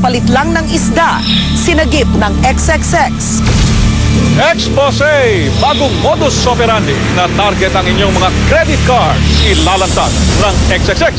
kapalit lang ng isda, sinagip ng XXX. Expose! Bagong modus operandi na target ang inyong mga credit cards. Ilalantad ng XXX.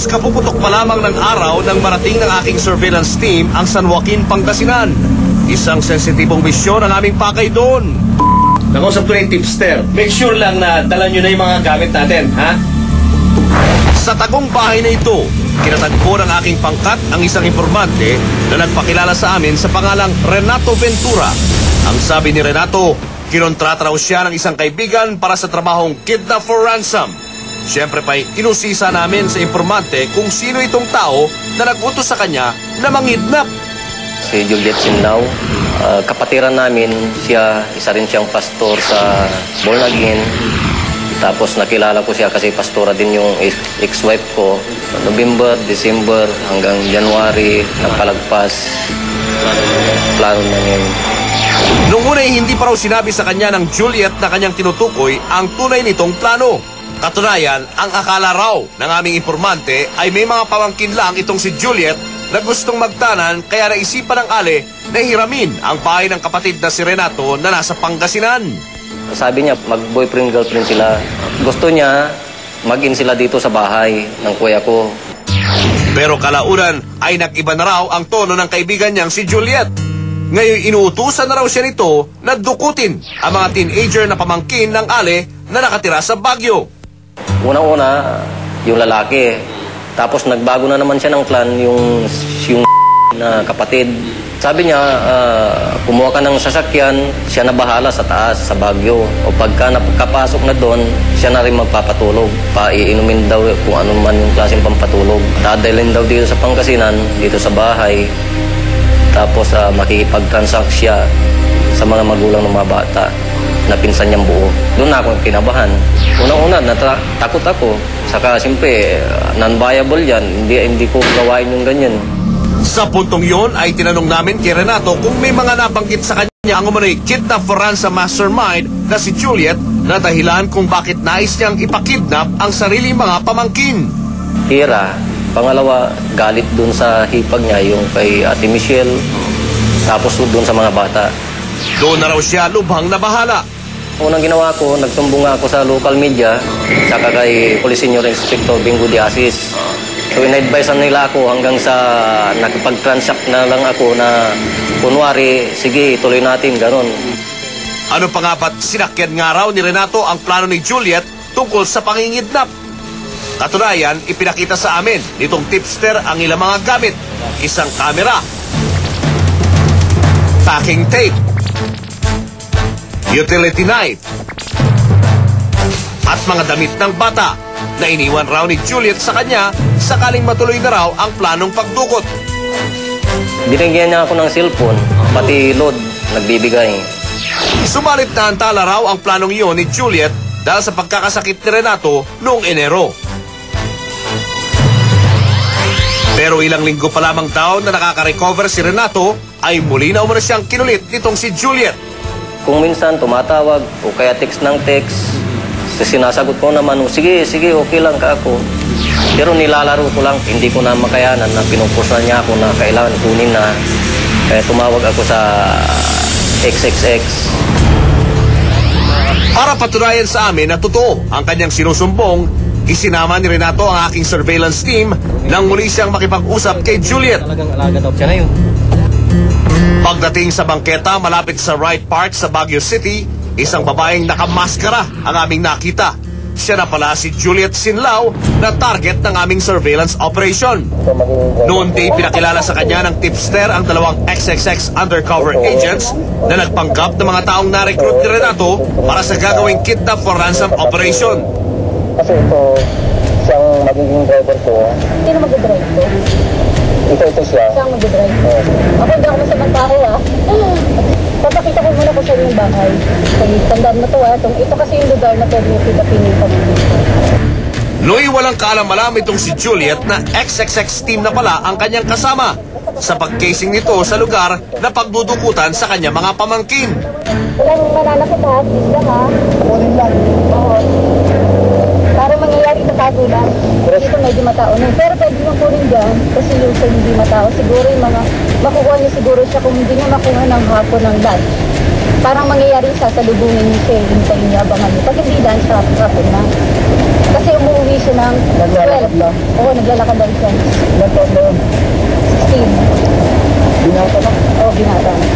Kapuputok pa lamang ng araw nang marating ng aking surveillance team ang San Joaquin, Pangasinan. Isang sensitibong misyon ang aming pakay doon. Nakausap ko na yung tipster. Make sure lang na dala nyo na yung mga gamit natin, ha? Sa tagong bahay na ito, kinatagpo ng aking pangkat ang isang informante na nagpakilala sa amin sa pangalang Renato Ventura. Ang sabi ni Renato, kinontrata raw siya ng isang kaibigan para sa trabahong kidnap for ransom. Siyempre pa'y inusisa namin sa informante kung sino itong tao na nag-utos sa kanya na mangidnap. Si Juliet Sinlao, kapatiran namin siya, isa rin siyang pastor sa Born Again. Tapos nakilala ko siya kasi pastora din yung ex-wife ko. November, December hanggang January, nagpalagpas. Plano namin. Noong una hindi pa raw sinabi sa kanya ng Juliet na kanyang tinutukoy ang tunay nitong plano. Katunayan, ang akala raw ng aming informante ay may mga pamangkin lang itong si Juliet na gustong magtanan kaya naisipan ng Ale na hiramin ang bahay ng kapatid na si Renato na nasa Pangasinan. Sabi niya, mag-boyfriend-girlfriend sila. Gusto niya, mag-in sila dito sa bahay ng kuya ko. Pero kalaunan ay nag-iba na raw ang tono ng kaibigan niyang si Juliet. Ngayon inuutusan na raw siya nito na dukutin ang mga teenager na pamangkin ng Ale na nakatira sa Baguio. Unang-una, yung lalaki. Tapos nagbago na naman siya ng clan, yung na kapatid. Sabi niya, kumuha ka ng sasakyan, siya na bahala sa taas, sa Baguio. O pagka napagkapasok na doon, siya na rin magpapatulog. Paiinumin daw kung ano man yung klaseng pampatulog. Dadalhin daw dito sa Pangasinan, dito sa bahay. Tapos makikipag-transact siya sa mga magulang ng mga bata na pinsan niyang buo. Doon na ako kinabahan. Unang-una, takot ako. Saka, siyempre, non-viable yan. Hindi ko gawain yung ganyan. Sa puntong yon ay tinanong namin kay Renato kung may mga nabanggit sa kanya ang umano'y kidnap for ransom mastermind na si Juliet na dahilan kung bakit nais niyang ipakidnap ang sariling mga pamangkin. Tira. Pangalawa, galit dun sa hipag niya, yung kay Ate Michelle. Tapos dun sa mga bata. Doon na raw siya lubhang na bahala. Unang ginawa ko, nagsumbong ako sa local media, saka kay Police Senior Inspector Bingo de Asis. So in-advisean nila ako hanggang sa nakapag-transact na lang ako na kunwari, sige, tuloy natin, ganon. Ano pa nga ba't sinakyan nga raw ni Renato ang plano ni Juliet tungkol sa pangingidnap? Katunayan, ipinakita sa amin nitong tipster ang ilang mga gamit. Isang kamera, packing tape, utility knife, at mga damit ng bata na iniwan raw ni Juliet sa kanya sakaling matuloy na raw ang planong pagdukot. Binigyan niya ako ng cellphone, pati load, nagbibigay. Sumalit na antala raw ang planong iyon ni Juliet dahil sa pagkakasakit ni Renato noong Enero. Pero ilang linggo pa lamang daw na nakaka-recover si Renato ay muli na umano siyang kinulit nitong si Juliet. Kung minsan tumatawag o kaya text ng text, Sinasagot ko naman, sige, okay lang ka ako. Pero nilalaro ko lang, hindi ko na makayanan na pinupusan niya ako na kailangan kunin na. Kaya tumawag ako sa XXX. Para patunayan sa amin na totoo ang kanyang sinusumbong, isinama ni Renato ang aking surveillance team nang muli siyang makipag-usap kay Juliet. Talagang alaga daw siya na yun. Pagdating sa bangketa malapit sa Wright Park sa Baguio City, isang babaeng nakamaskara ang aming nakita. Siya na pala si Juliet Sinlao na target ng aming surveillance operation. Noon din pinakilala sa kanya ng tipster ang dalawang XXX undercover agents na nagpanggap ng mga taong na-recruit ni Renato para sa gagawing kidnap for ransom operation. Kasi ito, siyang magiging driver ko. Sino mag-drive ko? Ito siya. Siyang mag-drive ko. Ako hindi ako masabang tao Papakita ko muna ko sa yung bahay. Tandaan mo to ito kasi yung lugar na pwede mo pitapin yung pamilya. Noy walang kaalam-alam itong si Juliet na XXX team na pala ang kanyang kasama sa pag-casing nito sa lugar na pagdudukutan sa kanyang mga pamangkin. Walang mananakit ha, please lang ha. Kunin lang. Oo. Para mangyayari ito kagulan. Dito medyo matao na. Pero pwede nyo kunin dyan kasi yung sa hindi matao. Siguro yung mga makukuha nyo siguro siya kung hindi nyo makuha ng hapon ng lunch. Parang mangyayari siya sa lubungin nyo siya. Hintayin niya abangan nyo. Pag hindi lunch, hapon na. Kasi umuwi siya ng 12. Oo, naglalakad lang siya. 16. Binata na. Oo, binata na.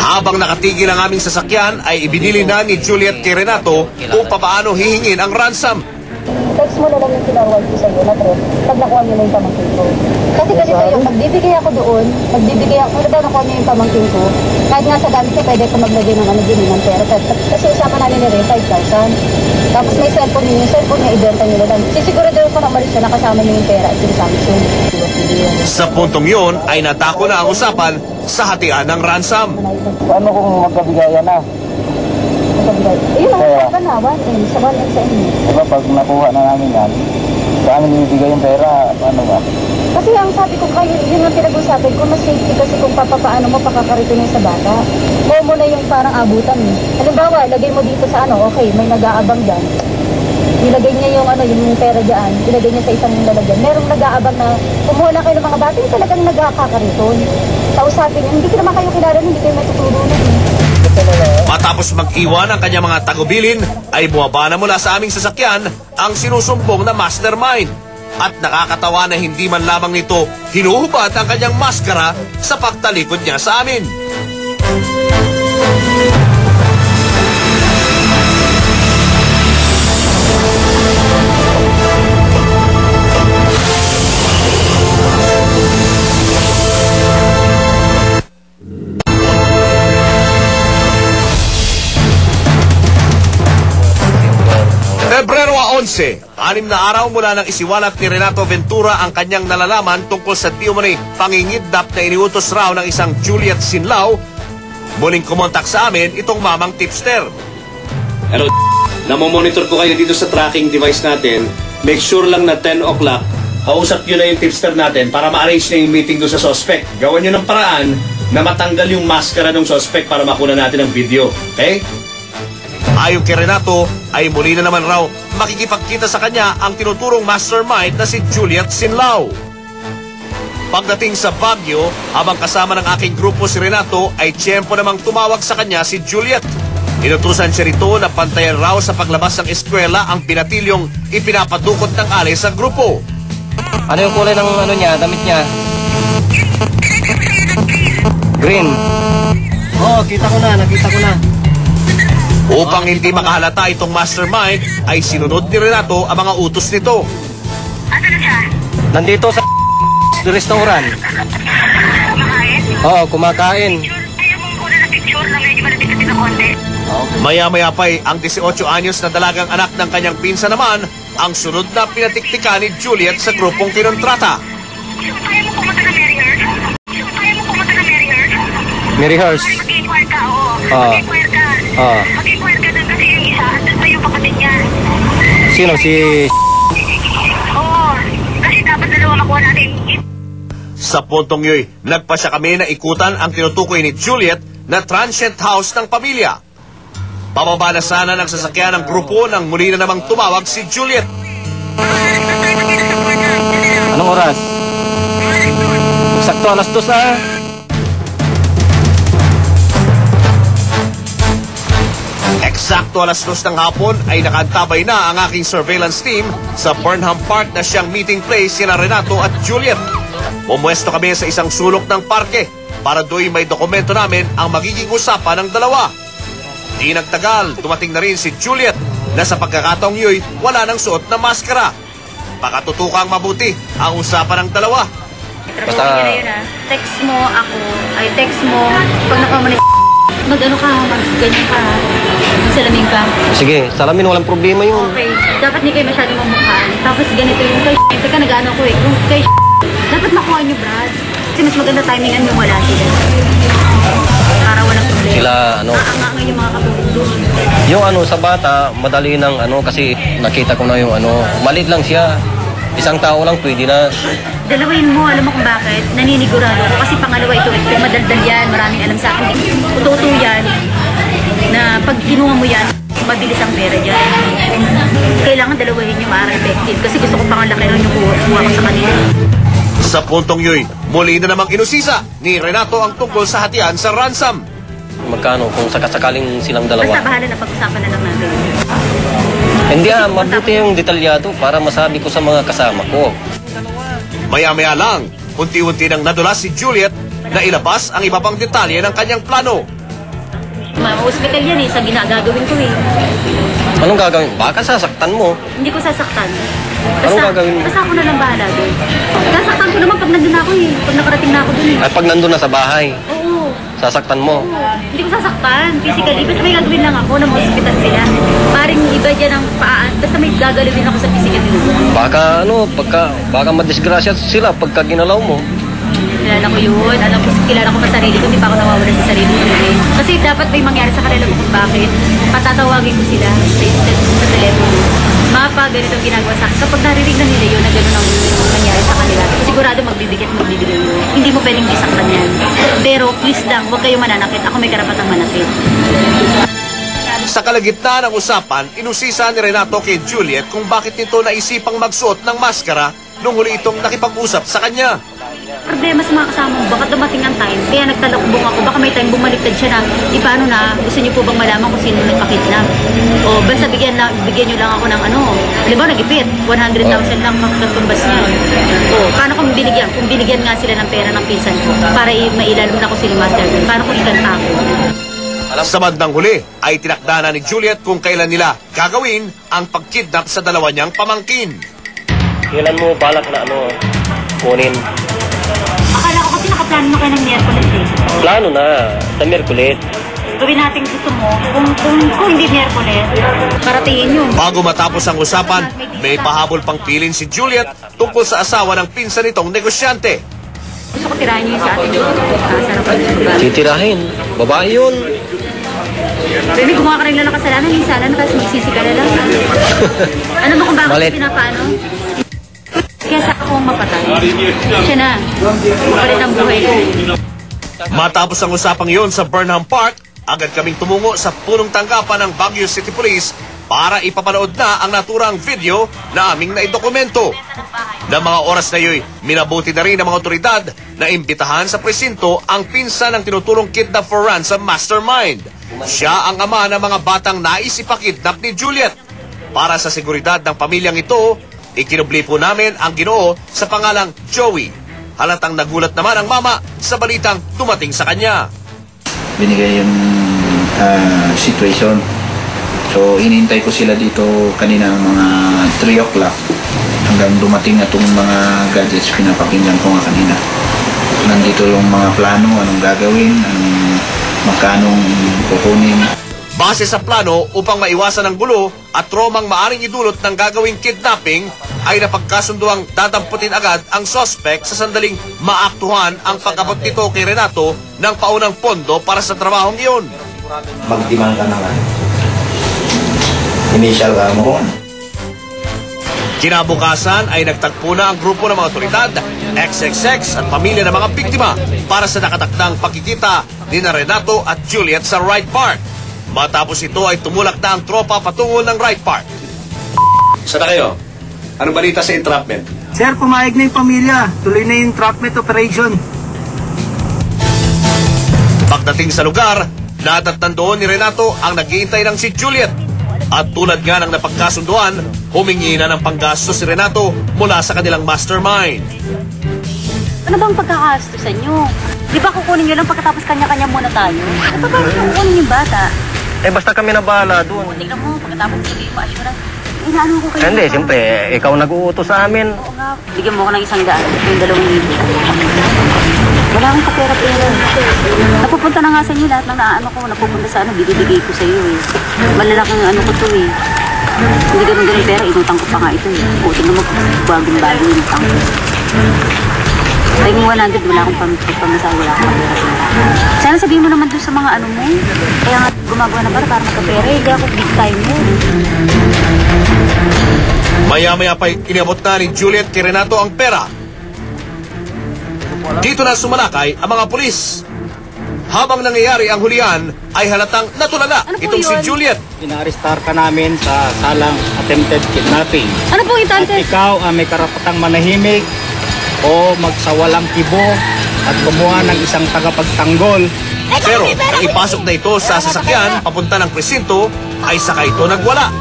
Habang nakatigil ang aming sasakyan ay ibinili na ni Juliet kay Renato kung paano hihingin ang ransom. Text mo na lang yung pinawag ko sa'yo na trip pag nakuha niyo na yung pamangkin ko. Kasi ganito yung magbibigay ako doon, kung nakuha niyo yung pamangkin ko, kahit nga sa gamit ko, pwede ko maglagay ng ng pera. Kasi usapan namin ni Ren, 5,000. Tapos may cellphone niyo, yung cellphone niya, ibenta niyo na lang. Sisiguro doon ko na umalis siya, nakasama niyo yung pera at yung Samsung. Sa puntong yon ay natako na ang usapan sa hatian ng ransom. Paano kung magkabigayan na? Ayun, nakasama na, 1M, sa 1M sa inyo. Diba pag nakuha na namin yan, sa amin ibibigay yung pera, paano ba? Kasi ang sabi ko kayo, yun ang pinag-usapan ko, mas safety kasi kung papaano mo pakakarito na sa bata. Mo na yung parang abutan eh. Halimbawa, lagay mo dito sa okay, may nag-aabang dyan. Ilagay niya yung pera dyan, ilagay niya sa isang lalagyan. Merong nag-aabang na kumuha na kayo ng mga bata, yung talagang nagkakariton. Kausapin niya, hindi ko naman kayo kilala, hindi kayo matuturo na eh. Matapos mag-iwan ang kanyang mga tagubilin, ay bumaba na mula sa aming sasakyan ang sinusumbong na mastermind. At nakakatawa na hindi man lamang nito hinuhubad ang kanyang maskara sa pagtalikod niya sa amin. Pebrero 11, 6 na araw mula nang isiwalat ni Renato Ventura ang kanyang nalalaman tungkol sa di umano'y pangingidnap na iniutos raw ng isang Juliet Sinlao. Muling kumontak sa amin itong mamang tipster. Pero namomonitor ko kayo dito sa tracking device natin. Make sure lang na 10 o'clock, kausap nyo na yung tipster natin para ma-arrange na yung meeting doon sa suspect. Gawan nyo ng paraan na matanggal yung maskara ng suspect para makuna natin ang video. Okay? Ayon kay Renato, ay muli na naman raw makikipagkita sa kanya ang tinuturong mastermind na si Juliet Sinlao. Pagdating sa Baguio, habang kasama ng aking grupo si Renato, ay tiyempo namang tumawag sa kanya si Juliet. Inutusan siya rito na pantayan raw sa paglabas ng eskwela ang binatilyong ipinapadukot ng alay sa grupo. Ano yung kulay ng damit niya? Green. Nakita ko na. Upang hindi makahalata itong mastermind, ay sinunod ni Renato ang mga utos nito. Nandito sa restaurant. Oo, kumakain. Maya-maya pa'y ang 18 anyos na dalagang anak ng kanyang pinsa naman ang sunod na pinatiktika ni Juliet sa grupong kinontrata. Maryhurst. Mag-inquire ka doon kasi yung isa, doon pa yung kapatid niya. Sino? Si... Oo, kasi dapat dalawa makuha natin. Sa puntong yoy, nagpasya kami na ikutan ang tinutukoy ni Juliet na transient house ng pamilya. Pababa na sana ng sasakyan ng grupo nang muli na namang tumawag si Juliet. Anong oras? Sakto alas 2 ah. Eksakto alas 2 ng hapon ay nakantabay na ang aking surveillance team sa Burnham Park na siyang meeting place sina Renato at Juliet. Pumuesto kami sa isang sulok ng parke para do'y may dokumento namin ang magiging usapan ng dalawa. Di nagtagal, dumating na rin si Juliet na sa pagkakataong yo'y wala nang suot na maskara. Pakatutukang mabuti ang usapan ng dalawa. Basta yun ah. Text mo ako, ay text mo, pag nakamali mag-ano ka, mag-ganyan ka, magsalamin ka. Sige, salamin, walang problema yun. Okay, dapat hindi kayo masyadong mamukhaan. Tapos ganito yung kay teka nag-ano ko eh, yung kay dapat makuha nyo, Brad. Kasi mas maganda timingan yung wala sila. Para walang problema. Sila, ano, Aanga yung mga katulong doon. yung ano sa bata, madali nang ano, kasi nakita ko na yung ano, maliit lang siya. Isang tao lang pwede na. Dalawain mo, alam mo kung bakit? Naninigurado ko kasi pangalawa ito, madaldal yan, maraming alam sa akin. Totoo yan, na pag kinuha mo yan, mabilis ang pera dyan. Kailangan dalawahin yung maaari effective kasi gusto ko pangalaki rin yung kuha ko sa kanila. Sa puntong yo'y muli na namang inusisa ni Renato ang tungkol sa hatian sa ransom. Magkano kung sakasakaling silang Basta dalawa. bahala na pag-usapan na lang natin. Hindi mabuti yung detalyado para masabi ko sa mga kasama ko. Maya-maya lang, unti-unti nang nadulas si Juliet na ilabas ang iba pang detalye ng kanyang plano. Hospital yan eh, sa ginagagawin ko eh. Anong gagawin? Baka sasaktan mo. Hindi ko sasaktan. Anong gagawin mo? Basta ako na lang bahala doon. Sasaktan ko naman pag nandun ako eh. Pag nakarating na ako doon eh. Ay pag nandun na sa bahay, Oo. sasaktan mo. Hindi ko sasaktan. Physically. Basta may gagawin lang ako na hospital sila. Paring iba dyan ang paan. Basta may gagalawin ako sa physical. Baka ano, baka madisgrasya sila pagka ginalaw mo. Kilala ko yun. Alam ko, kilala ko pa sarili ko. Hindi pa ako nawawala sa sarili ko. Kasi dapat may mangyari sa kanila kung bakit. Patatawagin ko sila sa telepono. Mapa, ganito ang ginagawa sa akin. Kapag narinig na nila yun na gano'n ang mangyari sa kanila, sigurado magbibigay yun. Hindi mo pwedeng isaktan yan. Pero please lang, huwag kayo mananakit. Ako may karapatang manakit. Sa kalagitnaan ng usapan, inusisa ni Renato kay Juliet kung bakit nito naisipang magsuot ng maskara nung huli itong nakipag-usap sa kanya. Problema sa mga kasama mo, baka dumating ang time, kaya nagtalakbong ako, baka may time bumaliktad siya na, paano na, gusto niyo po bang malaman kung sino nagpakidnap? O basta bigyan niyo lang ako ng ano, halimbawa nag-ipit, 100,000 lang katumbas niya. O, paano kung binigyan nga sila ng pera ng pinsan ko, para mailalong na ko sila master, paano kung ikanta ako? Sa bandang huli ay tinakda na ni Juliet kung kailan nila gagawin ang pagkidnap sa dalawa niyang pamangkin. Kailan mo balak na ano, kunin? Akala ko kasi nakaplano na kayo ng Miyerkules eh. Plano na, sa Miyerkules. Gawin natin gusto mo, kung hindi Miyerkules, paratingin yun. Bago matapos ang usapan, may pahabol pang pilin si Juliet tungkol sa asawa ng pinsan nitong negosyante. Gusto ko tirahin niyo yung sa atin yung sarapan ng lugar. Titirahin, babae yun. Pero may gumawa ka rin lang ng kasalanan, minsanan, tapos magsisi ka na lang. Ano mo kung bakit Malit. pinapaano? Kaya sa ako ang mapatay. Siya na. Mapalit ang buhay ko. Matapos ang usapang iyon sa Burnham Park, agad kaming tumungo sa punong tanggapan ng Baguio City Police para ipapanood na ang naturang video na aming naidokumento. Na mga oras na iyo'y minabuti na rin ng mga otoridad na imbitahan sa presinto ang pinsan ng tinutulong kidnap for ransom mastermind. Siya ang ama ng mga batang nais ipakidnap ni Juliet. Para sa seguridad ng pamilyang ito, ikinubli po namin ang Ginoo sa pangalang Joey. Halatang nagulat naman ang mama sa balitang dumating sa kanya. Binigay yung situation. So, inintay ko sila dito kanina mga 3 o'clock hanggang dumating na itong mga gadgets pinapakinggan ko nga kanina. Nandito yung mga plano, anong gagawin, anong magkanong kukunin. Base sa plano upang maiwasan ang gulo at tromang maaring idulot ng gagawing kidnapping, ay napagkasunduang dadamputin agad ang suspect sa sandaling maaktuhan ang pag-abot nito kay Renato ng paunang pondo para sa trabahong iyon. Magdimang ka naman. Initial mo. Kinabukasan ay nagtagpo na ang grupo ng mga otoridad, XXX at pamilya ng mga biktima para sa nakatakdang pagkikita ni Renato at Juliet sa Wright Park. Matapos ito ay tumulak na ang tropa patungo ng Wright Park. Saan na kayo? Anong balita sa entrapment? Sir, pumayag na yung pamilya. Tuloy na yung entrapment operation. Pagdating sa lugar, natatnan doon ni Renato ang nag-iintay ng si Juliet. At tulad nga ng napagkasunduan, humingi na ng panggastos si Renato mula sa kanilang mastermind. Ano bang pagkakastusan nyo? Di ba kukunin nyo lang pagkatapos kanya-kanya muna tayo? Ano ba kukunin yung bata? Eh basta kami na bahala doon. Tignan mo, pagkatapos sabihin mo, assurance. Inaano ko kayo? Hindi, siyempre, ikaw nag-uutos sa amin. Oo nga. Bigyan mo ko ng 100, yung 2,000. Wala akong kapera-pera. Napupunta na nga sa inyo lahat ng naano ko. Napupunta sa bibigay ko sa iyo eh. Malalaking ano ko to eh. Hindi ganun pera, inutang ko pa nga ito eh. O, tingnan mo, bagong-bagong inutang ko. Ay mo 100, wala akong pamasahe, wala akong kapera-pera. Sana sabihin mo naman doon sa mga ano mo. Kaya nga gumagawa na para magkapera. Hindi ako big time mo. Maya-maya pa inabot na ni Juliet kay Renato ang pera. Dito na sumalakay ang mga pulis. Habang nangyayari ang hulihan, ay halatang natulala itong si Juliet. Ina-arrestar ka namin sa salang attempted kidnapping. Ano pong At ikaw ang may karapatang manahimik o magsawalang kibo at kumuha ng isang tagapagtanggol. Pero nang ipasok na ito sa sasakyan papunta ng presinto, ay saka ito nagwala.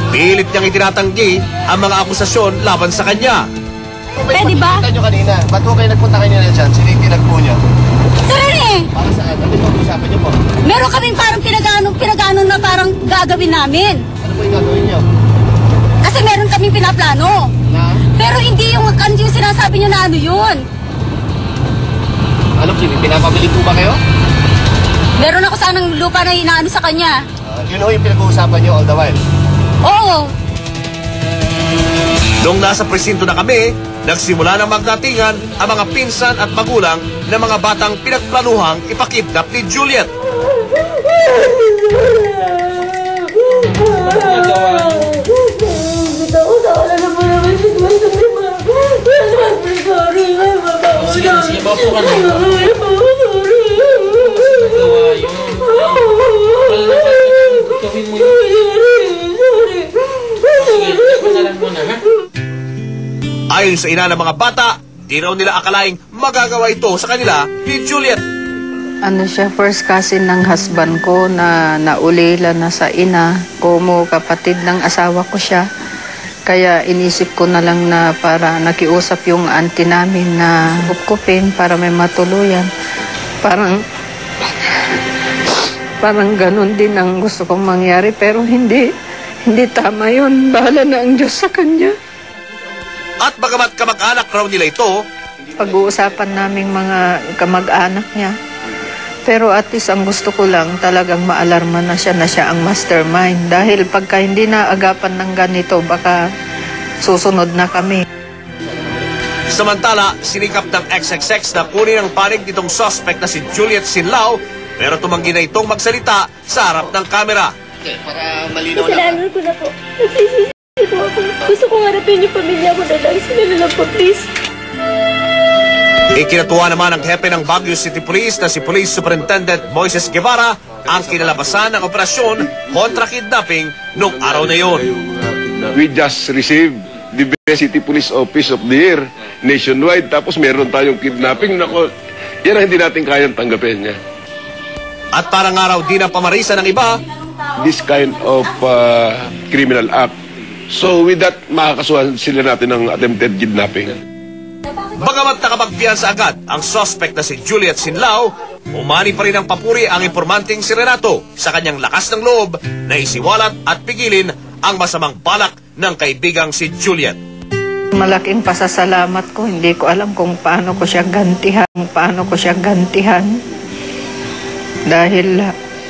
Pilit niyang itinatanggi ang mga akusasyon laban sa kanya. Pwede ba? Punta nyo kanina. Ba't ho kayo nagpunta kanina dyan? Sino yung pinagpo nyo? Sir eh! Para saan? Ano yung usapan nyo po? Meron kaming parang pinag-ano na parang gagawin namin. Ano po yung gagawin nyo? Kasi meron kaming pinaplano. Na? Pero hindi yung sinasabi nyo na ano yun. Ano, pinapabili po ba kayo? Meron ako sanang lupa na inaano sa kanya. Yun ho yung pinag-uusapan nyo all the while. Oo. Nung nasa presinto na kami, nagsimula ng magdatingan ang mga pinsan at magulang ng mga batang pinagplanuhang ipakidnap ni Juliet. Sige, bapo ka na. Gawin mo yun. Sige, pagkasalan mo na, ha? Ayon sa ina ng mga bata, di raw nila akalaing magagawa ito sa kanila ni Juliet. Ano siya, first cousin ng husband ko na naulila na sa ina. Como kapatid ng asawa ko siya. Kaya inisip ko na lang na para nakiusap yung auntie namin na kupkupin para may matuluyan. Parang ganun din ang gusto kong mangyari pero hindi tama yun. Bahala na ang Diyos sa kanya. At bagamat kamag-anak raw nila ito, pag-uusapan naming mga kamag-anak niya. Pero at least ang gusto ko lang talagang maalarma na siya ang mastermind. Dahil pagka hindi na agapan ng ganito, baka susunod na kami. Samantala, sinikap ng XXX na kunin ang panig nitong suspect na si Juliet Sinlao, pero tumanggi na itong magsalita sa harap ng kamera. Okay, para malinaw na. Kasalanan ko na po. Nagsisisi po ako. Gusto kong harapin yung pamilya ko na lang. Sila na lang po, please. Ikinatuwa naman ng hepe ng Baguio City Police na si Police Superintendent Moises Guevara ang kinalabasan ng operasyon kontra kidnapping noong araw na yun. We just received the Best City Police Office of the Year nationwide, tapos meron tayong kidnapping. Nako, yan ang hindi natin kayang tanggapin niya. At para nga raw di na pamarisa ng iba, this kind of criminal act. So with that, makakasuhan sila natin ng attempted kidnapping. bagamat nakapagpiyansa agad ang suspect na si Juliet Sinlao, umani pa rin ang papuri ang impormanting si Renato sa kanyang lakas ng loob na isiwalat at pigilin ang masamang balak ng kaibigang si Juliet. Malaking pasasalamat ko. Hindi ko alam kung paano ko siya gantihan. Dahil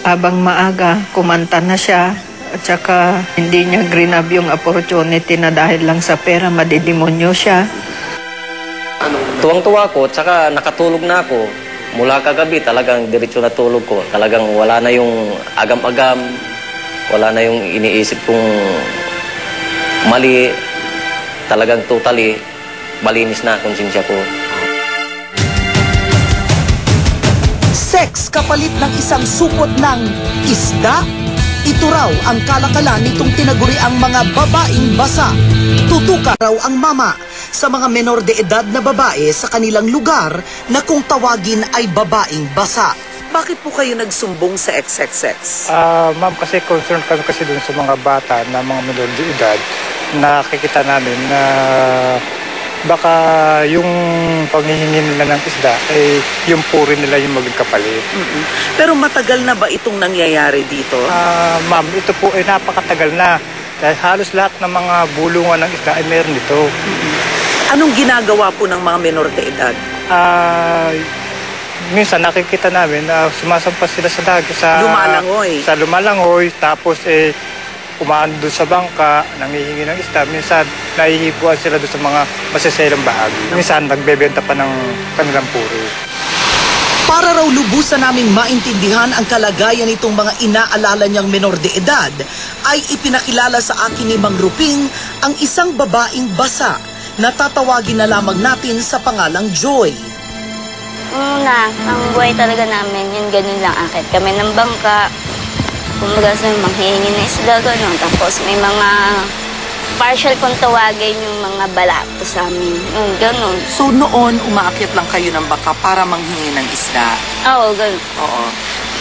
habang maaga, kumanta na siya. At saka hindi niya grinab yung opportunity na dahil lang sa pera, madidemonyo siya. Tuwang-tuwa ko, at saka nakatulog na ako. Mula kagabi, talagang diretso na tulog ko. Talagang wala na yung agam-agam. Wala na yung iniisip kong mali. Talagang totally malinis na konsensya ko. Sex kapalit ng isang supot ng isda? Ito raw ang kalakalan nitong tinaguriang mga babaeng basa. Tutuka raw ang mama sa mga menor de edad na babae sa kanilang lugar na kung tawagin ay babaeng basa. Bakit po kayo nagsumbong sa XXX? Ma'am, kasi concerned kami kasi dun sa mga bata na mga menor de edad. Nakikita namin na baka yung panghihingi nila ng isda ay yung puri nila yung maging kapalit. Pero matagal na ba itong nangyayari dito? Ma'am, ito po ay napakatagal na. Dahil halos lahat ng mga bulungan ng isda ay meron ito. Anong ginagawa po ng mga menor de edad? Minsan nakikita namin na sumasampas sila sa dagat, sa lumalangoy, tapos umaan doon sa bangka, nangihingi ng isda. Minsan nahihibuan sila doon sa mga masaselang bahagi. Minsan nagbebenta pa ng kanilang puri. Para raw lubusan naming maintindihan ang kalagayan nitong mga inaalala niyang menor de edad, ay ipinakilala sa akin ni Mang Ruping ang isang babaeng basa na tatawagin na lamang natin sa pangalang Joy. Una, ang buhay talaga namin, yun ganun lang akit. Kami ng bangka, kumbaga sa manghihingi na isda, ganun. Tapos may mga partial kung tawagin yung mga balato sa amin. Yun, ganun. So noon, umaakyat lang kayo ng baka para manghingi ng isda? Oo, ganun. Oo.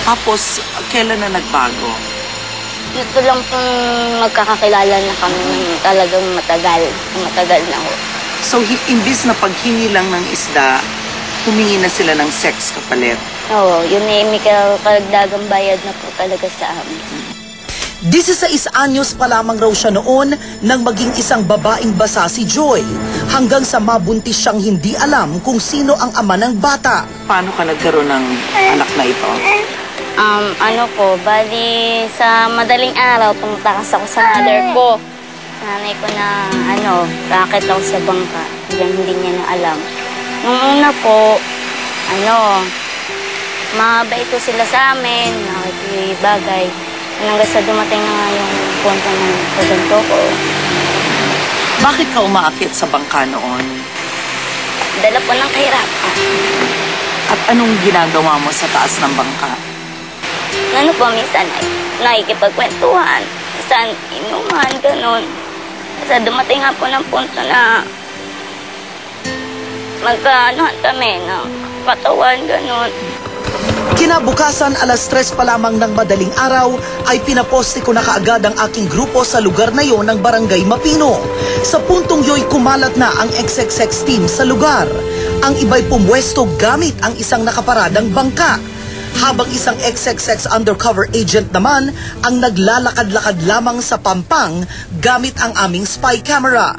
Tapos, kailan na nagbago? Ito lang pong magkakakilala na kami ng talagang matagal. Matagal na ho. So, imbis na paghingi lang ng isda, humingi na sila ng sex kapalit? Oo, yun ay may karagdagang bayad na po talaga sa amin. 16 anyos pa lamang raw siya noon nang maging isang babaeng basa si Joy. Hanggang sa mabuntis siyang hindi alam kung sino ang ama ng bata. Paano ka nagkaroon ng anak na ito? Bali sa madaling araw, pumutakas ako sa mother ko. Nanay ko na, racket ako sa bangka. Hindi niya na alam. Nung una po, mabait ko sila sa amin, nakikibagay. Hanggang sa dumating na nga yung punto ng pagganto ko. Bakit ka umaakit sa bangka noon? Dala po ng kahirapan. At anong ginagawa mo sa taas ng bangka? Minsan ay nakikipagkwentuhan, minsan inuman, ganun. Kasi dumating nga po ng punto na magkaanuhan kami ng katawan, ganun. Kinabukasan, 3:00 pa lamang ng madaling araw, ay pinaposte ko na kaagad ang aking grupo sa lugar na yon ng Barangay Mapino. Sa puntong yo'y kumalat na ang XXX team sa lugar. Ang iba'y pumwesto gamit ang isang nakaparadang bangka. Habang isang XXX undercover agent naman ang naglalakad-lakad lamang sa pampang gamit ang aming spy camera.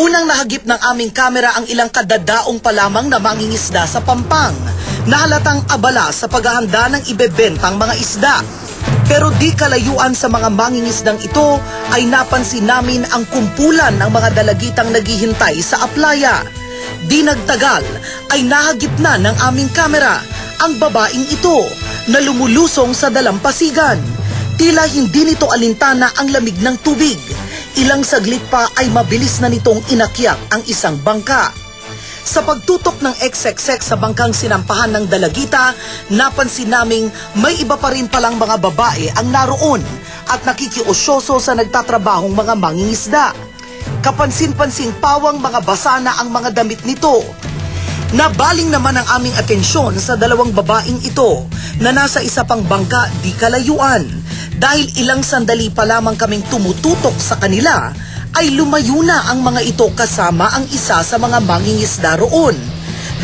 Unang nahagip ng aming kamera ang ilang kadadaong pa lamang na mangingisda sa pampang. Nahalatang abala sa paghahanda ng ibebentang mga isda. Pero di kalayuan sa mga mangingisdang ito ay napansin namin ang kumpulan ng mga dalagitang naghihintay sa aplaya. Di nagtagal ay nahagip na ng aming kamera ang babaeng ito na lumulusong sa dalampasigan. Tila hindi nito alintana ang lamig ng tubig. Ilang saglit pa ay mabilis na nitong inakyat ang isang bangka. Sa pagtutok ng XXX sa bangkang sinampahan ng dalagita, napansin naming may iba pa rin palang mga babae ang naroon at nakikiosyoso sa nagtatrabahong mga mangingisda. Kapansin-pansing pawang mga basa na ang mga damit nito. Nabaling naman ang aming atensyon sa dalawang babaeng ito na nasa isa pang bangka di kalayuan. Dahil ilang sandali pa lamang kaming tumututok sa kanila, ay lumayo na ang mga ito kasama ang isa sa mga mangingisda roon.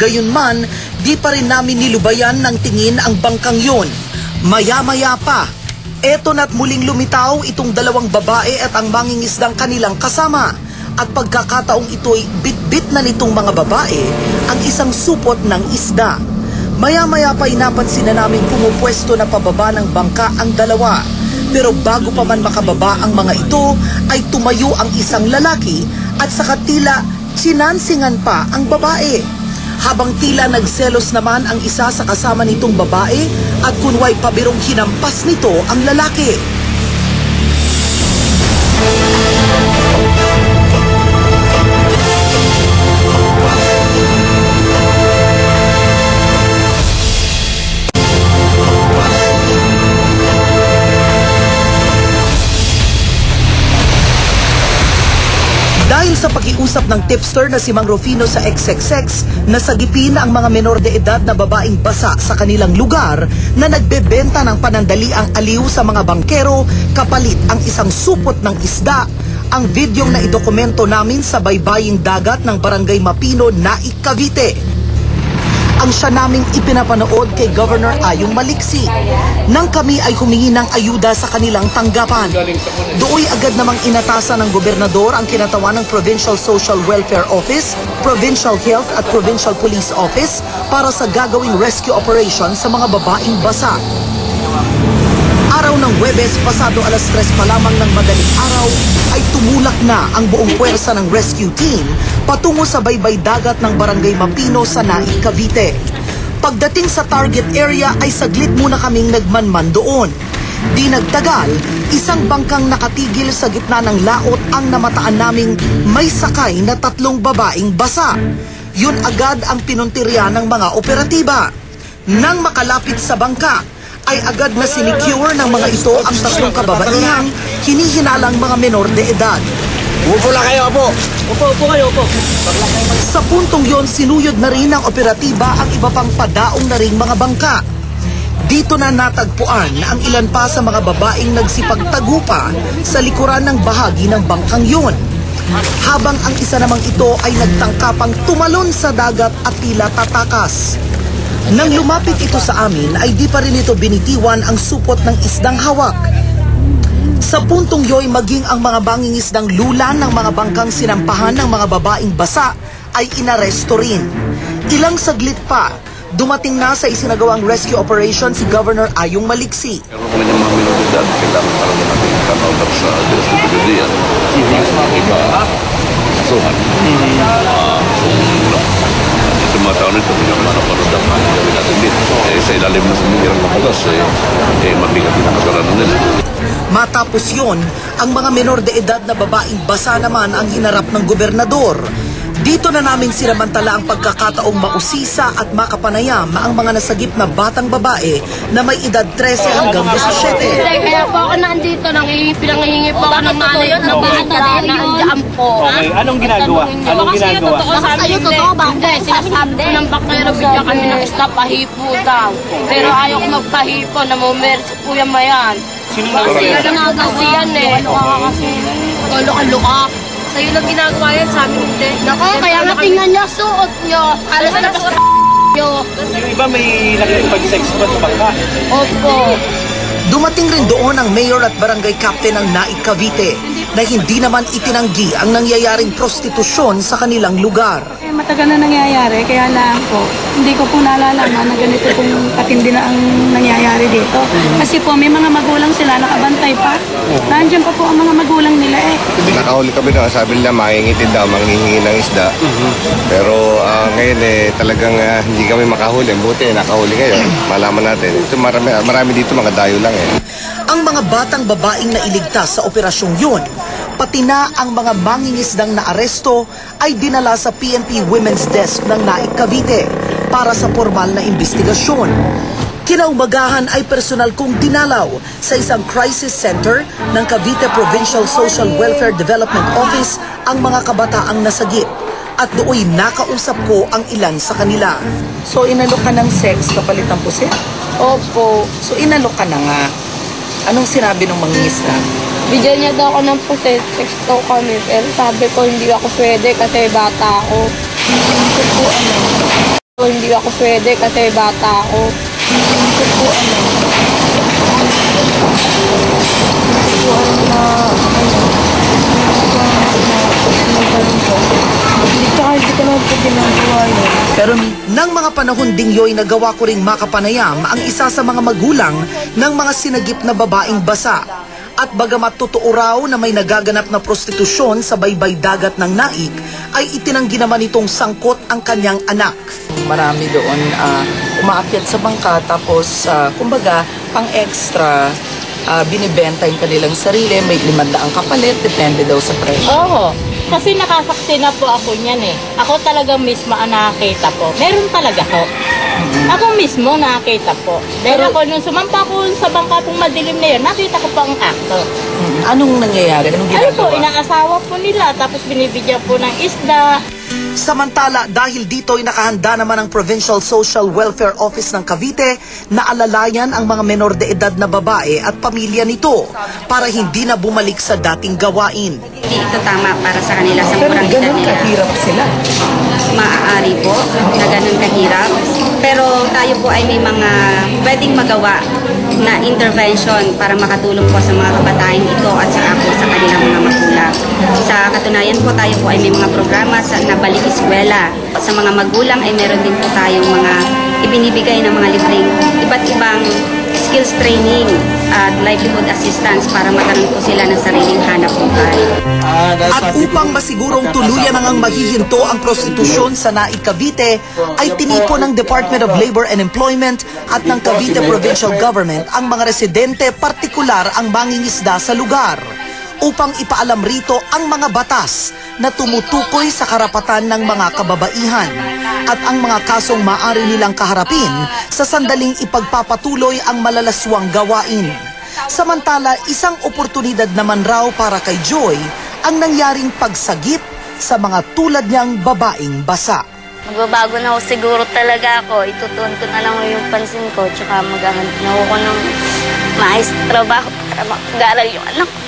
Gayunman, di pa rin namin nilubayan ng tingin ang bangkang yon. Maya-maya pa, eto na't muling lumitaw itong dalawang babae at ang mangingisdang kanilang kasama. At pagkakataong ito'y bit-bit na nitong mga babae ang isang supot ng isda. Maya-maya pa'y napansin na namin pumupwesto na pababa ng bangka ang dalawa. Pero bago pa man makababa ang mga ito, ay tumayo ang isang lalaki at saka tila sinansingan pa ang babae. Habang tila nagselos naman ang isa sa kasama nitong babae at kunway pabirong hinampas nito ang lalaki. sa pakiusap ng tipster na si Mang Rufino sa XXX, nasagipin ang mga menor de edad na babaeng basa sa kanilang lugar na nagbebenta ng panandaliang aliw sa mga bangkero kapalit ang isang supot ng isda. Ang videong na idokumento namin sa baybaying dagat ng Barangay Mapino, Naik, Cavite. Ang siya naming ipinapanood kay Governor Ayong Maliksi nang kami ay humingi ng ayuda sa kanilang tanggapan. Dooy agad namang inatasan ng gobernador ang kinatawan ng Provincial Social Welfare Office, Provincial Health at Provincial Police Office para sa gagawing rescue operation sa mga babaeng basa. Araw ng Huwebes, pasado alas 3 pa lamang ng madaling araw, ay tumulak na ang buong puwersa ng rescue team patungo sa baybay dagat ng Barangay Mapino sa Naik, Cavite. Pagdating sa target area ay saglit muna kaming nagmanman doon. Di nagtagal, isang bangkang nakatigil sa gitna ng laot ang namataan naming may sakay na 3 babaeng basa. Yun agad ang pinuntirya ng mga operatiba. Nang makalapit sa bangka, ay agad na sinicure ng mga ito ang 3 kababaihang hinihinalang mga menor de edad. Upo lang kayo, upo. Upo kayo, upo. Sa puntong yon, sinuyod na rin ng operatiba ang iba pang padaong na ring mga bangka. Dito na natagpuan na ang ilan pa sa mga babaeng nagsipagtagupa sa likuran ng bahagi ng bangkang yon. Habang ang isa namang ito ay nagtangkapang tumalon sa dagat at tila tatakas. Nang lumapit ito sa amin ay di pa rin ito binitiwan ang supot ng isdang hawak. Sa puntong yo'y maging ang mga bangingisdang lulan ng mga bangkang sinampahan ng mga babaeng basa ay inaresto rin. Ilang saglit pa, dumating na sa isinagawang rescue operation si Governor Ayong Maliksi. Meron kami ng mga minoridad, kailangan talaga natin kanaudap sa jurisdiction. Iba, suhan. Sa mga taon nito, hindi naman naparodak na gawin natin dito. Sa ilalim na sumirang kapagas, mabigat din ang kasalanan nila. Matapos yon, ang mga menor de edad na babaeng basa naman ang hinarap ng gobernador. Dito na namin sinamantala ang pagkakataong mausisa at makapanayam ang mga nasagip na batang babae na may edad 13 hanggang 17. Kaya po ako nandito, pinangihingi po ako ng nanay na bata na nandiyan po. Okay, anong ginagawa? Anong ginagawa? Sa'yo, totoo ba? Hindi, sinasabi ko ng bakero, bigyan kami ng staff, pahipo daw. Pero ayaw ko magpahipo, namumersi po yan mayan. Sino kasi yan eh. Luka-luka. Sa'yo lang ginagawa yan, sa amin hindi. Nako, kaya nga tingnan niya, suot niyo. Alas na pa sa niyo. Yung iba may nakikipag-sex ba sa bangka? Opo. Dumating rin doon ang mayor at barangay captain ng Naik, Cavite na hindi naman itinanggi ang nangyayaring prostitusyon sa kanilang lugar. Matagal na nangyayari, kaya lang po, hindi ko po nalalaman na ganito pong patindi na ang nangyayari dito. Kasi po, may mga magulang sila, nakabantay pa. Nandiyan pa po ang mga magulang nila eh. Nakahuli kami na, sabi nila mangingitid daw, manghihingi ng isda. Pero ngayon talagang hindi kami makahuli. Buti, nakahuli kayo. Malaman natin. Ito, marami dito mga dayo lang eh. Ang mga batang babaeng nailigtas sa operasyong yun, pati na ang mga mangingisdang naaresto ay dinala sa PNP Women's Desk ng Naik, Cavite para sa formal na investigasyon. Kinaumagahan ay personal kong dinalaw sa isang crisis center ng Cavite Provincial Social Welfare Development Office ang mga kabataang nasagip at dooy nakausap ko ang ilan sa kanila. So inalok ka ng sex kapalit ng pusit? Opo. So inalok ka na nga. Anong sinabi ng mangingisda? Bigyan niya daw ako ng puset, sex daw kami. Pero sabi ko, hindi ako pwede kasi bata ako. Hindi ako pwede kasi bata ako. Hindi ko na po ginagawa yun. Pero nang mga panahon ding yo'y nagawa ko ring makapanayam ang isa sa mga magulang ng mga sinagip na babaeng basa. At bagamat totoo raw na may nagaganap na prostitusyon sa baybay dagat ng Naik, ay itinanggi naman itong sangkot ang kanyang anak. Marami doon umaakyat sa bangka tapos kumbaga pang extra binibenta yung kanilang sarili, may 500 kapalit, depende daw sa presyo. Oo. Kasi nakasaksi na po ako niyan eh. Ako talaga mismo ang nakakita po. Meron talaga po. Ako mismo nakakita po. Dahil ako nung sumampa ko sa bangka pong madilim na yun, nakita ko po ang akto. Anong nangyayari? Anong Ano po, ginagawa? inaasawa po nila, tapos binibigyan po ng isda. Samantala, dahil dito'y nakahanda naman ang Provincial Social Welfare Office ng Cavite na alalayan ang mga menor de edad na babae at pamilya nito para hindi na bumalik sa dating gawain. Hindi ito tama para sa kanila sa Pero murang edad ganun nila. kahirap sila. Maaari po na ganun kahirap. Pero tayo po ay may mga pwedeng magawa na intervention para makatulong po sa mga kabataan ito at sa ako sa kanilang mga magulang. Sa katunayan po, tayo po ay may mga programa na balik eskwela. Sa mga magulang ay meron din po tayong mga ibinibigay ng mga libreng iba't ibang skills training at livelihood assistance para magkaroon po sila ng sariling hanap buhay. At upang masigurong tuluyan nang mahihinto ang prostitusyon sa Naik Cavite, ay tinipo ng Department of Labor and Employment at ng Cavite Provincial Government ang mga residente, partikular ang mangingisda sa lugar, upang ipaalam rito ang mga batas na tumutukoy sa karapatan ng mga kababaihan at ang mga kasong maaari nilang kaharapin sa sandaling ipagpapatuloy ang malalaswang gawain. Samantala, isang oportunidad naman raw para kay Joy ang nangyaring pagsagip sa mga tulad niyang babaeng basa. Magbabago na ako siguro talaga ako. Itutuon ko na lang yung pansin ko. Tsaka maghahanap na ako ng maayos na trabaho para mag-aaral yung anak ko.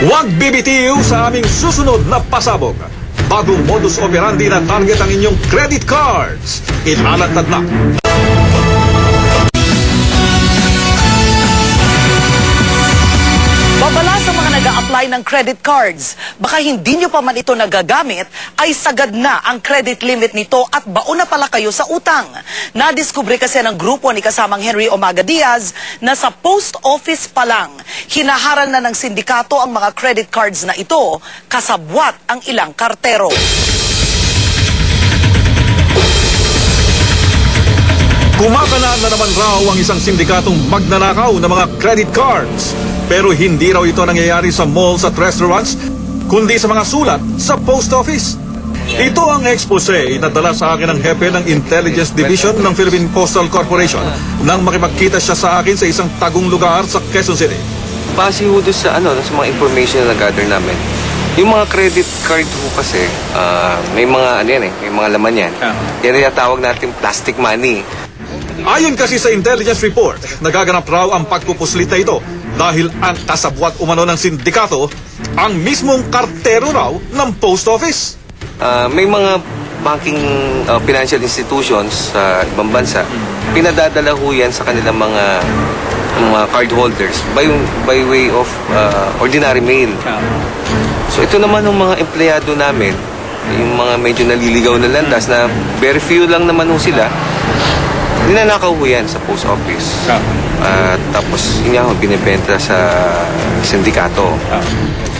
Huwag bibitiw sa aming susunod na pasabog. Bagong modus operandi na target ang inyong credit cards. Ilalantad na. Babala sa mga nag-a-apply ng credit cards. Baka hindi nyo pa man ito nagagamit, ay sagad na ang credit limit nito at baon na pala kayo sa utang. Nadiskubre kasi ng grupo ni kasamang Henry Omaga Diaz na sa post office pa lang, hinaharang na ng sindikato ang mga credit cards na ito, kasabwat ang ilang kartero. Kumakanaan na naman raw ang isang sindikatong magnanakaw ng mga credit cards. Pero hindi raw ito nangyayari sa malls at restaurants, kundi sa mga sulat sa post office. Ito ang expose na dala sa akin ng hepe ng Intelligence Division ng Philippine Postal Corporation nang makipagkita siya sa akin sa isang tagong lugar sa Quezon City. Base ho doon sa mga information na nag-gather namin. Yung mga credit card ho kasi, may mga may mga laman yan. Yan yung tawag natin plastic money. Ayon kasi sa intelligence report, nagaganap raw ang pagpupuslit na ito dahil ang kasabwat umano ng sindikato ang mismong kartero raw ng post office. May mga banking financial institutions sa ibang bansa, pinadadala ho yan sa kanilang mga card holders by way of ordinary mail. So ito naman ng mga empleyado namin, yung mga medyo naliligaw na landas na very few lang naman ho sila, ninanakaw ho yan sa post office. Tapos yun nga ho, binibenta sa sindikato.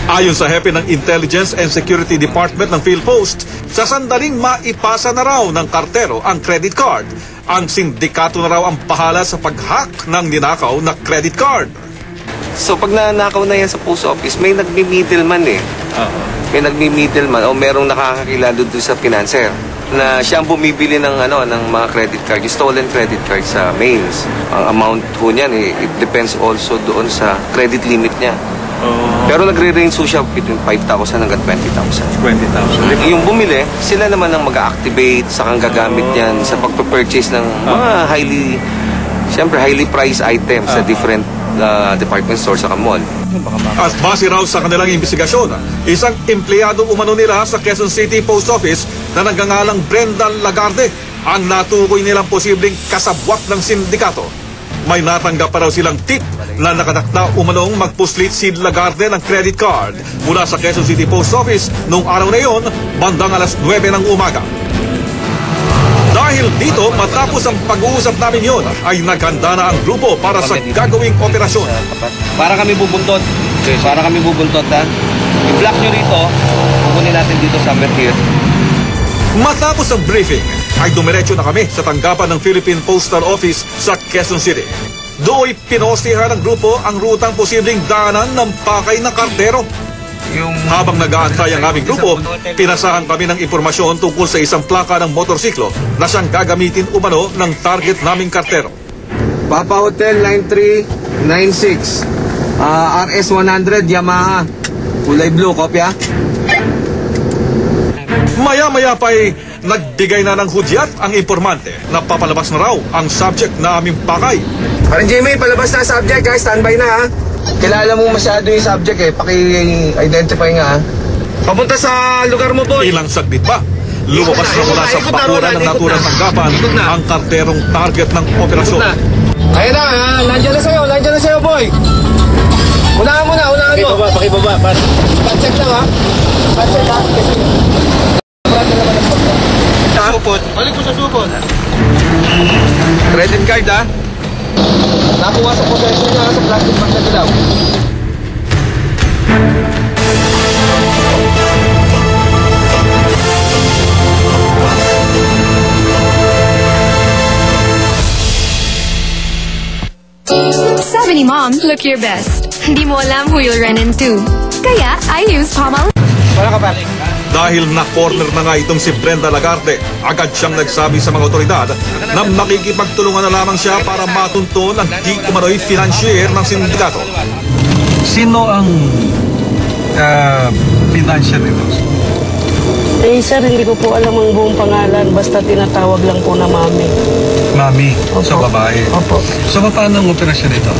Ayon sa hepe ng Intelligence and Security Department ng PhilPost, sa sandaling maipasa na raw ng kartero ang credit card, ang sindikato na raw ang bahala sa pag-hack ng ninakaw na credit card. So pag nanakaw na yan sa post office, may nagmi-middleman May nagmi-middleman o merong nakakakilala doon sa financer na siya ang bumibili ng mga credit card, yung stolen credit card sa mails. Ang amount ho niyan, it depends also doon sa credit limit niya. Pero nagre-range siya between 5,000 hanggang 20,000. 20,000. Yung bumili, sila naman ang mag-activate sa kang gagamit niyan sa pagpe-purchase ng mga highly priced items sa different department stores sa mall. At base raw sa kanilang investigasyon, isang empleyado umano nila sa Quezon City Post Office na nagngangalang Brenda Lagarde ang natukoy nilang posibleng kasabwat ng sindikato. May natanggap pa raw silang tip na nakatakda umanong magpuslit si Lagarde ng credit card mula sa Quezon City Post Office noong araw na iyon, bandang alas 9 ng umaga. Dahil dito, matapos ang pag-uusap namin yon, ay naghanda na ang grupo para sa gagawing operasyon. Para kami bubuntot. Ha? I-block nyo rito. Pupunin natin dito somewhere here. Matapos ang briefing, ay dumiretso na kami sa tanggapan ng Philippine Postal Office sa Quezon City. Do'y pinostihan ng grupo ang rutang posibleng daanan ng pakay na kartero. Habang nag-aantay ang aming grupo, pinasahan kami ng impormasyon tungkol sa isang plaka ng motorsiklo na siyang gagamitin umano ng target naming kartero. Papa Hotel 93 96. RS100 Yamaha. Kulay blue, kopya. Maya-maya pa'y nagbigay na ng hudyat ang informante na papalabas na raw ang subject na aming pakay. Parang Jimmy, palabas na subject guys. Standby na ha. Kilala mo masyado yung subject eh. Paki-identify nga ha. Papunta sa lugar mo, boy. Ilang saglit ba? Lumabas na mula sa bakuran ng naturang tanggapan ang karterong target ng operasyon. Ayun na ha. Nandiyan na sa'yo, boy. Unahan mo. Pakibaba. Pacheck lang ha. Pacheck ha. Supot. Balik mo sa supot. Credit card ha. Nakuha sa possession niya sa plastic bag na dilaw. Sabi ni Mom, look your best. Hindi mo alam who you'll run into. Kaya, I use Palmolive. Wala ka pa. Dahil na-corner na nga itong si Brenda Lagarde, agad siyang nagsabi sa mga otoridad na makikipagtulungan na lamang siya para matunton ang di umano'y financier ng sindikato. Sino ang financier nito? Eh sir, hindi ko po alam ang buong pangalan, basta tinatawag lang po na Mami. Mami? Sa babae? Opo. So paano ang operasyon nito?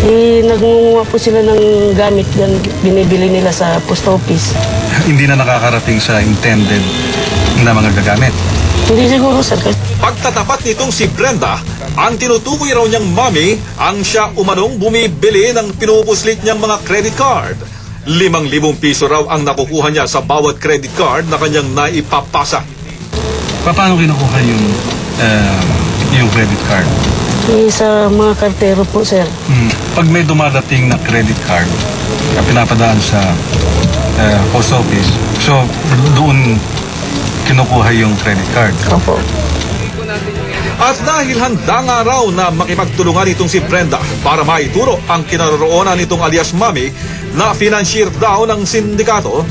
Eh, nagunguha po sila ng gamit yan, binibili nila sa post office. Hindi na nakakarating sa intended na mga gagamit? Hindi siguro sir. Pagtatapat nitong si Brenda, ang tinutukoy raw niyang mami ang siya umanong bumibili ng pinupuslit niyang mga credit card. 5,000 piso raw ang nakukuha niya sa bawat credit card na kanyang naipapasa. Paano kinukuha yung credit card? Eh, sa mga kartero po sir. Pag may dumadating na credit card na pinapadaan sa post office, so doon kinukuha yung credit card. Opo. At dahil handa nga raw na makipagtulungan itong si Brenda para maituro ang kinaroroonan nitong alias Mami na financier daw ng sindikato,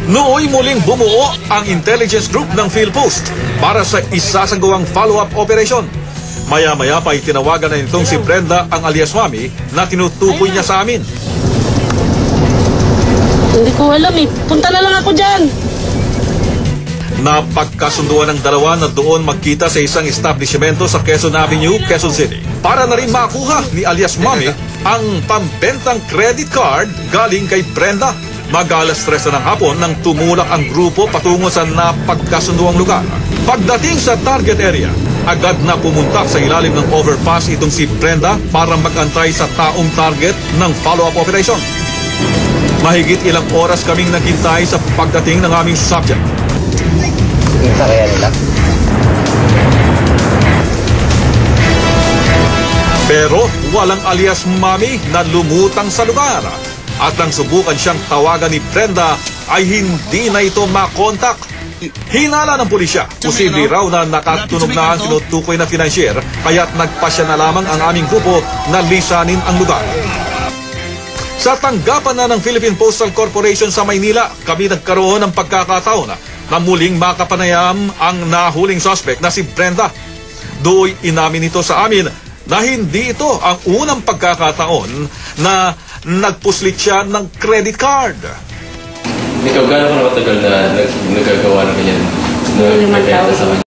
nooy muling bumuo ang intelligence group ng PhilPost para sa isasagawang follow-up operation. Maya-maya pa itinawagan na nitong si Brenda ang alias Mami na tinutukoy niya sa amin. Hindi ko alam eh. Punta na lang ako dyan. Napagkasunduan ng dalawa na doon magkita sa isang establishmento sa Quezon Avenue, Quezon City. Para na rin makuha ni alias Mami ang pambentang credit card galing kay Brenda. Mag-alas 3 ng hapon nang tumulak ang grupo patungo sa napagkasunduang lugar. Pagdating sa target area, agad na pumunta sa ilalim ng overpass itong si Brenda para mag-antay sa taong target ng follow-up operation. Mahigit ilang oras kaming naghintay sa pagdating ng aming subject. Isa kaya nila? Pero walang alias Mami na lumutang sa lugar. At nang subukan siyang tawagan ni Brenda ay hindi na ito makontak. Hinala ng pulisya, posible raw na nakatunog na ang tinutukoy na financier, kaya't nagpasya na lamang ang aming grupo na lisanin ang lugar. Sa tanggapan na ng Philippine Postal Corporation sa Maynila, kami nagkaroon ng pagkakataon na muling makapanayam ang nahuling suspect na si Brenda. Do'y inamin ito sa amin na hindi ito ang unang pagkakataon na nagpuslit siya ng credit card. Ikaw, gano'n ka matagal na nagagawa ng ganyan? 5 taon.